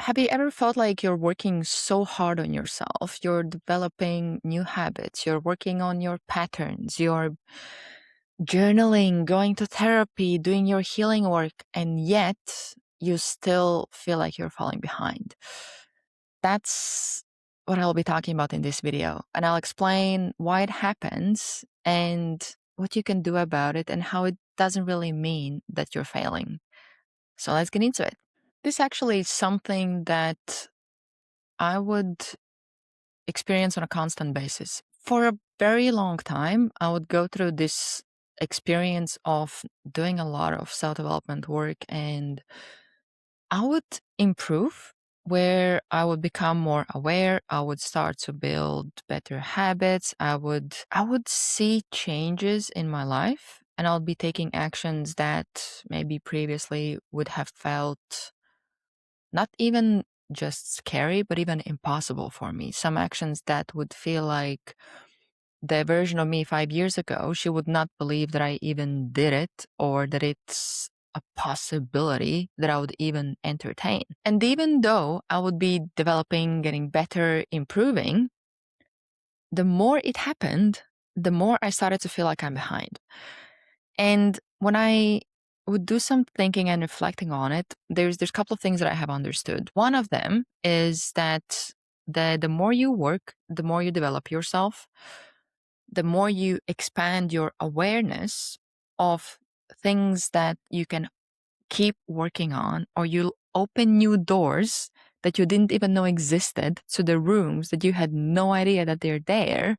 Have you ever felt like you're working so hard on yourself? You're developing new habits, you're working on your patterns, you're journaling, going to therapy, doing your healing work, and yet you still feel like you're falling behind. That's what I'll be talking about in this video. And I'll explain why it happens and what you can do about it and how it doesn't really mean that you're failing. So let's get into it. This actually is something that I would experience on a constant basis. For a very long time, I would go through this experience of doing a lot of self development work, and I would improve where I would become more aware. I would start to build better habits. I would see changes in my life, and I'll be taking actions that maybe previously would have felt not even just scary, but even impossible for me. Some actions that would feel like the version of me 5 years ago, she would not believe that I even did it or that it's a possibility that I would even entertain. And even though I would be developing, getting better, improving, the more it happened, the more I started to feel like I'm behind. And when I would do some thinking and reflecting on it, there's a couple of things that I have understood. One of them is that the more you work, the more you develop yourself, the more you expand your awareness of things that you can keep working on, or you'll open new doors that you didn't even know existed to the rooms that you had no idea that they're there,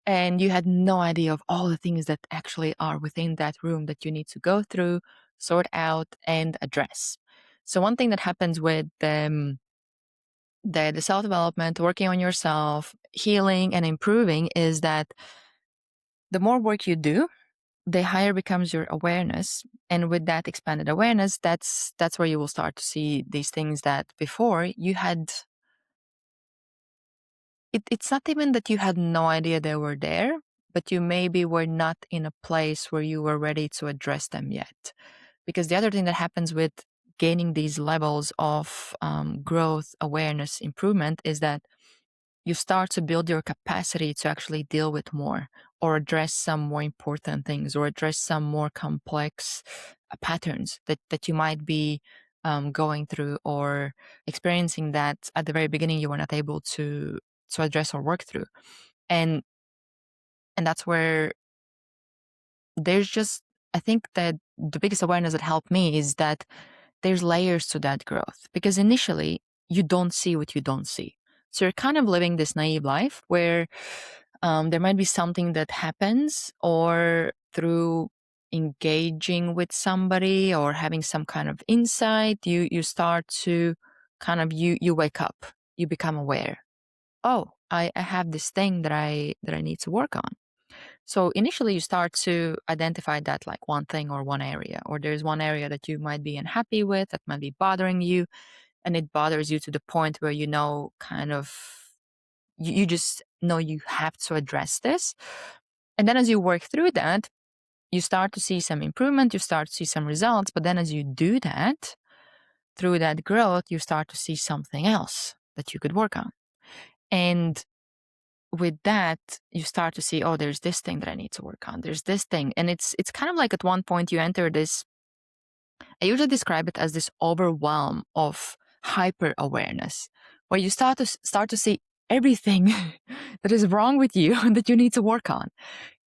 and you had no idea of all the things that actually are within that room that you need to go through, sort out, and address. So one thing that happens with the self-development, working on yourself, healing and improving, is that the more work you do, the higher becomes your awareness. And with that expanded awareness, that's where you will start to see these things that before you had. It's not even that you had no idea they were there, but you maybe were not in a place where you were ready to address them yet. Because the other thing that happens with gaining these levels of growth, awareness, improvement is that you start to build your capacity to actually deal with more, or address some more important things, or address some more complex patterns that you might be going through or experiencing that at the very beginning you were not able to address or work through. And and that's where there's just, I think that the biggest awareness that helped me is that there's layers to that growth, because initially you don't see what you don't see. So you're kind of living this naive life where there might be something that happens, or through engaging with somebody or having some kind of insight, you start to kind of you wake up, you become aware. Oh, I have this thing that I need to work on. So initially you start to identify that like one thing or one area, or there's one area that you might be unhappy with, that might be bothering you, and it bothers you to the point where you know kind of you just know you have to address this. And then as you work through that, you start to see some improvement, you start to see some results, but then as you do that, through that growth, you start to see something else that you could work on. And with that, you start to see, oh, there's this thing that I need to work on. There's this thing. And it's kind of like at one point you enter this, I usually describe it as this overwhelm of hyper awareness, where you start to see everything that is wrong with you and that you need to work on.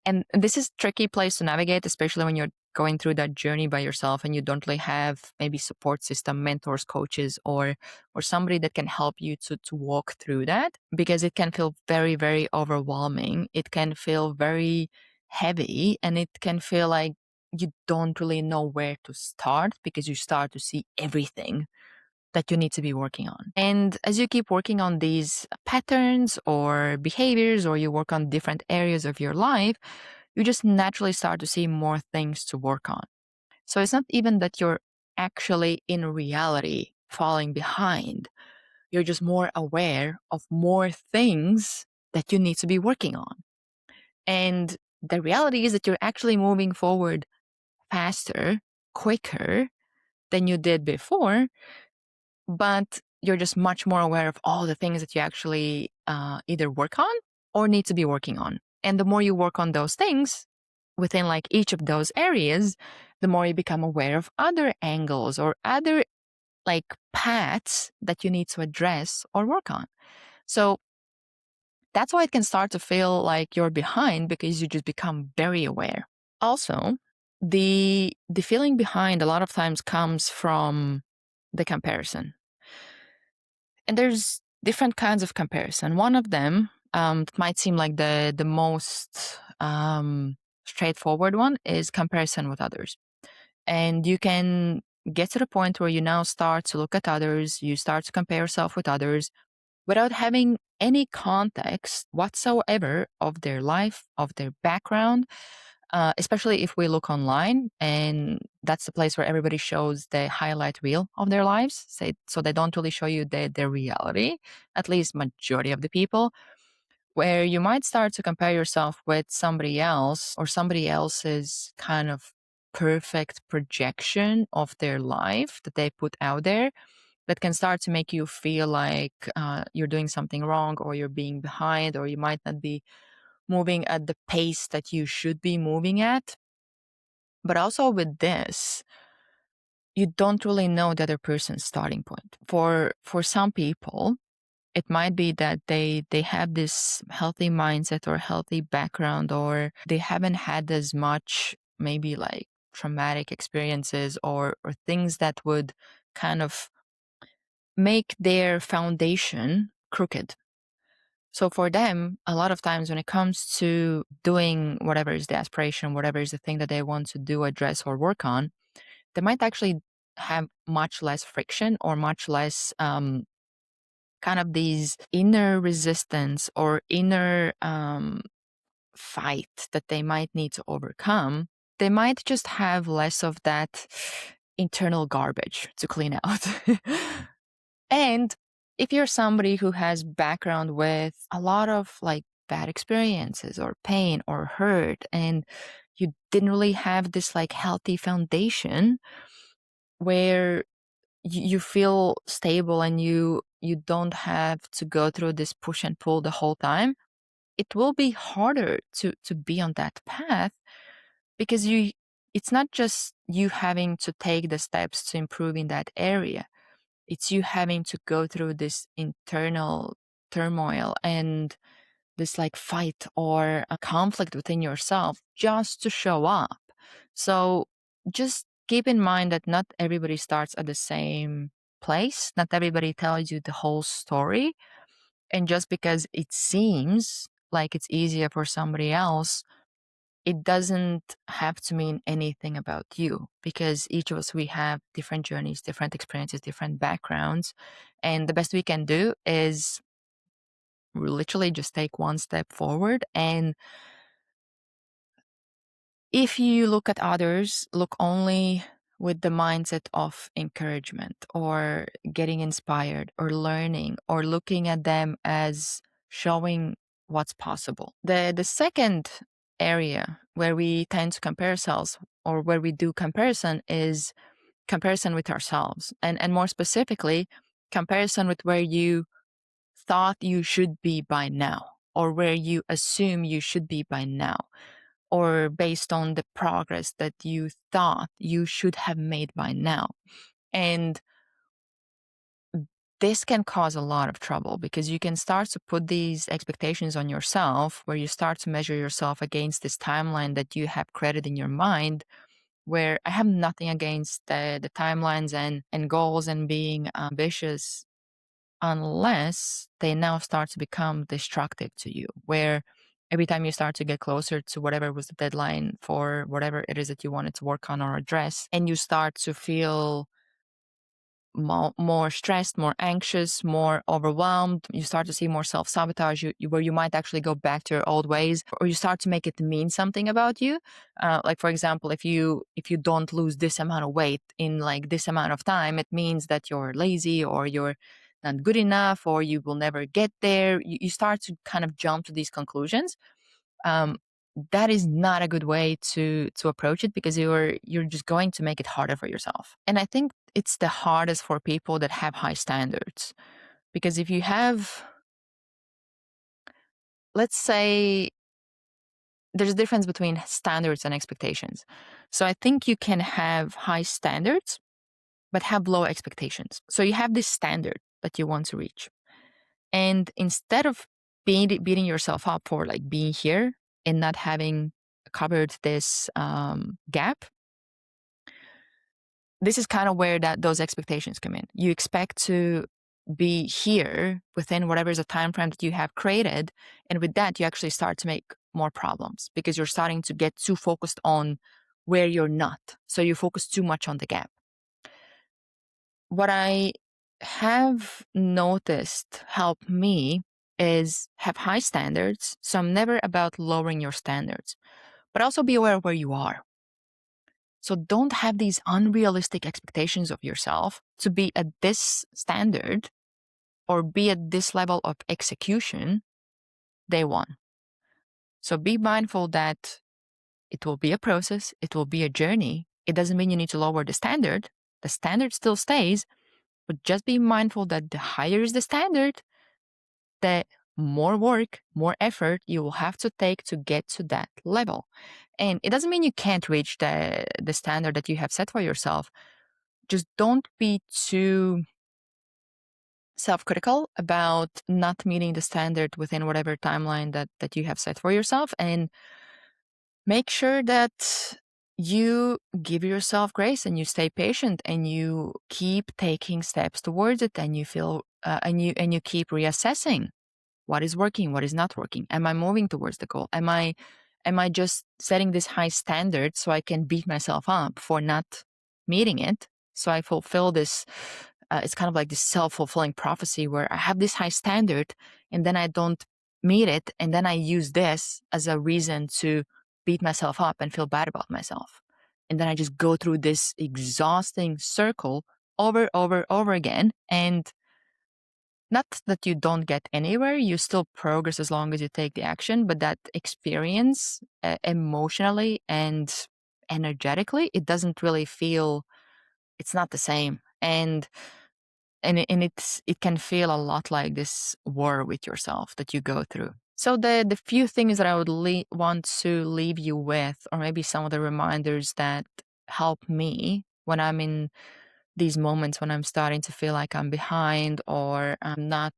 And this is a tricky place to navigate, especially when you're going through that journey by yourself and you don't really have maybe support system, mentors, coaches, or somebody that can help you to walk through that, because it can feel very, very overwhelming. It can feel very heavy, and it can feel like you don't really know where to start, because you start to see everything that you need to be working on. And as you keep working on these patterns or behaviors, or you work on different areas of your life, you just naturally start to see more things to work on. So it's not even that you're actually in reality falling behind. You're just more aware of more things that you need to be working on. And the reality is that you're actually moving forward faster, quicker than you did before, but you're just much more aware of all the things that you actually either work on or need to be working on. And the more you work on those things within like each of those areas, the more you become aware of other angles or other like paths that you need to address or work on. So that's why it can start to feel like you're behind, because you just become very aware. Also, the feeling behind a lot of times comes from the comparison. And there's different kinds of comparison. One of them that might seem like the most straightforward one is comparison with others. And you can get to the point where you now start to look at others, you start to compare yourself with others without having any context whatsoever of their life, of their background, especially if we look online, and that's the place where everybody shows the highlight reel of their lives. So they don't really show you their reality, at least majority of the people, where you might start to compare yourself with somebody else or somebody else's kind of perfect projection of their life that they put out there, that can start to make you feel like you're doing something wrong, or you're being behind, or you might not be moving at the pace that you should be moving at. But also with this, you don't really know the other person's starting point. For some people, it might be that they have this healthy mindset or healthy background, or they haven't had as much maybe like traumatic experiences or things that would kind of make their foundation crooked. So for them, a lot of times when it comes to doing whatever is the aspiration, whatever is the thing that they want to do, address, or work on, they might actually have much less friction or much less kind of these inner resistance or inner fight that they might need to overcome. They might just have less of that internal garbage to clean out. And if you're somebody who has background with a lot of like bad experiences or pain or hurt, and you didn't really have this like healthy foundation where you feel stable, and you don't have to go through this push and pull the whole time, it will be harder to be on that path, because it's not just you having to take the steps to improve in that area. It's you having to go through this internal turmoil and this like fight or a conflict within yourself just to show up. So just keep in mind that not everybody starts at the same place. Not everybody tells you the whole story. And just because it seems like it's easier for somebody else, it doesn't have to mean anything about you, because each of us, we have different journeys, different experiences, different backgrounds. And the best we can do is literally just take one step forward. And if you look at others, look only with the mindset of encouragement or getting inspired or learning or looking at them as showing what's possible. The second area where we tend to compare ourselves, or where we do comparison, is comparison with ourselves. And more specifically, comparison with where you thought you should be by now, or where you assume you should be by now, or based on the progress that you thought you should have made by now. And this can cause a lot of trouble, because you can start to put these expectations on yourself, where you start to measure yourself against this timeline that you have created in your mind, where I have nothing against the timelines and goals and being ambitious, unless they now start to become destructive to you, where every time you start to get closer to whatever was the deadline for whatever it is that you wanted to work on or address, and you start to feel more stressed, more anxious, more overwhelmed, you start to see more self-sabotage, where you might actually go back to your old ways, or you start to make it mean something about you. Like for example, if you don't lose this amount of weight in like this amount of time, it means that you're lazy, or you're not good enough, or you will never get there. You start to kind of jump to these conclusions. that is not a good way to approach it, because you're just going to make it harder for yourself. And I think it's the hardest for people that have high standards, because if you have, let's say, there's a difference between standards and expectations. So I think you can have high standards but have low expectations. So you have this standard that you want to reach, and instead of beating yourself up for like being here and not having covered this gap, this is kind of where those expectations come in. You expect to be here within whatever is the time frame that you have created, and with that, you actually start to make more problems because you're starting to get too focused on where you're not. So you focus too much on the gap. What I have noticed help me is have high standards. So I'm never about lowering your standards, but also be aware of where you are. So don't have these unrealistic expectations of yourself to be at this standard or be at this level of execution day one. So be mindful that it will be a process, it will be a journey. It doesn't mean you need to lower the standard. The standard still stays, but just be mindful that the higher is the standard, the more work, more effort you will have to take to get to that level. And it doesn't mean you can't reach the standard that you have set for yourself. Just don't be too self-critical about not meeting the standard within whatever timeline that you have set for yourself, and make sure that you give yourself grace and you stay patient and you keep taking steps towards it, and you feel and you keep reassessing what is working, what is not working. Am I moving towards the goal? Am I just setting this high standard so I can beat myself up for not meeting it? So I fulfill this. It's kind of like this self-fulfilling prophecy where I have this high standard and then I don't meet it, and then I use this as a reason to beat myself up and feel bad about myself. And then I just go through this exhausting circle over again. And not that you don't get anywhere, you still progress as long as you take the action, but that experience emotionally and energetically, it doesn't really feel, it's not the same. And it can feel a lot like this war with yourself that you go through. So the few things that I would want to leave you with, or maybe some of the reminders that help me when I'm in these moments when I'm starting to feel like I'm behind or I'm not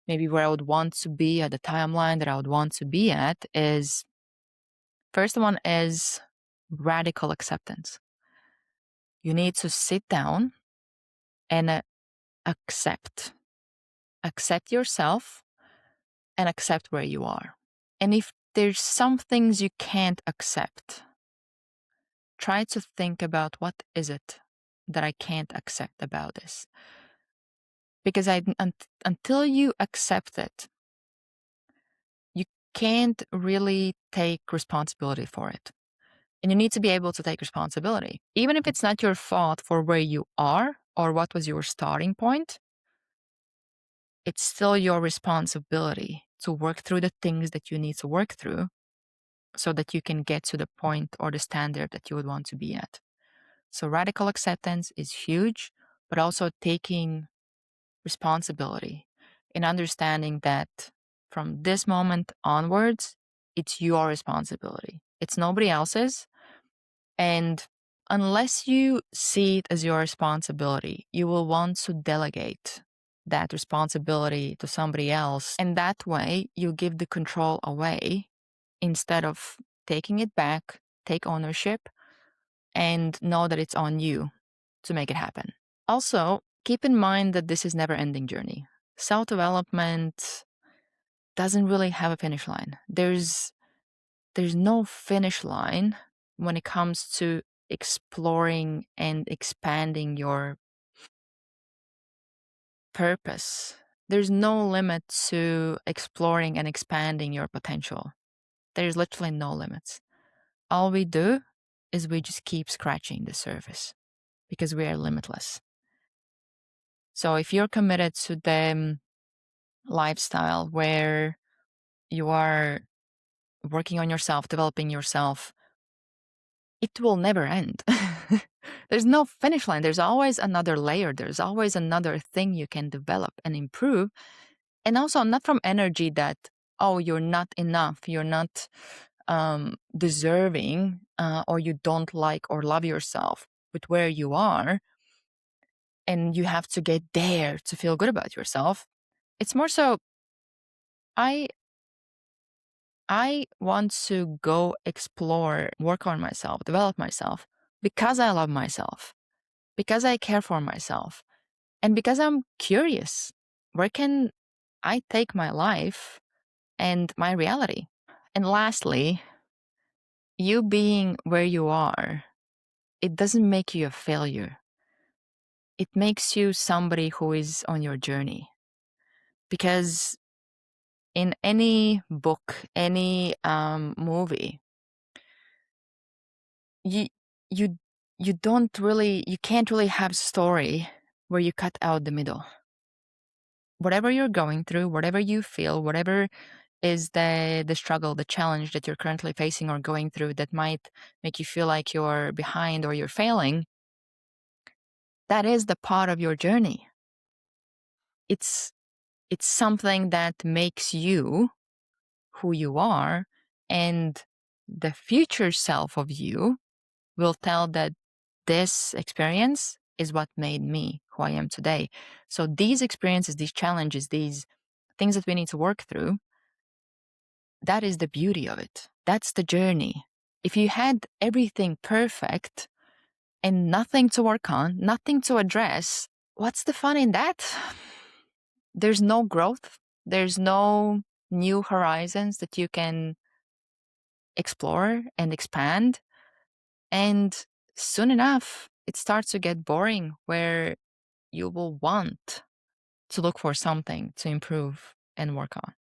maybe where I would want to be at the timeline that I would want to be at, is first one is radical acceptance. You need to sit down and accept yourself and accept where you are. And if there's some things you can't accept, try to think about what is it that I can't accept about this. Because until you accept it, you can't really take responsibility for it. And you need to be able to take responsibility. Even if it's not your fault for where you are or what was your starting point, it's still your responsibility to work through the things that you need to work through so that you can get to the point or the standard that you would want to be at. So radical acceptance is huge, but also taking responsibility and understanding that from this moment onwards, it's your responsibility. It's nobody else's. And unless you see it as your responsibility, you will want to delegate that responsibility to somebody else. And that way, you give the control away instead of taking it back, take ownership, and know that it's on you to make it happen. Also, keep in mind that this is never-ending journey. Self-development doesn't really have a finish line. There's no finish line when it comes to exploring and expanding your purpose. There's no limit to exploring and expanding your potential. There's literally no limits. All we do is we just keep scratching the surface because we are limitless. So if you're committed to the lifestyle where you are working on yourself, developing yourself, it will never end. There's no finish line. There's always another layer. There's always another thing you can develop and improve. And also, not from energy that, oh, you're not enough, you're not deserving, or you don't like or love yourself with where you are, and you have to get there to feel good about yourself. It's more so, I I want to go explore, work on myself, develop myself because I love myself, because I care for myself, and because I'm curious. Where can I take my life and my reality? And lastly, you being where you are, it doesn't make you a failure. It makes you somebody who is on your journey. Because in any book, any movie, you you you don't really, you can't really have story where you cut out the middle. Whatever you're going through, whatever you feel, whatever is the struggle, the challenge that you're currently facing or going through that might make you feel like you're behind or you're failing, that is the part of your journey. It's it's something that makes you who you are, and the future self of you will tell that this experience is what made me who I am today. So these experiences, these challenges, these things that we need to work through, that is the beauty of it. That's the journey. If you had everything perfect and nothing to work on, nothing to address, what's the fun in that? There's no growth. There's no new horizons that you can explore and expand. And soon enough, it starts to get boring where you will want to look for something to improve and work on.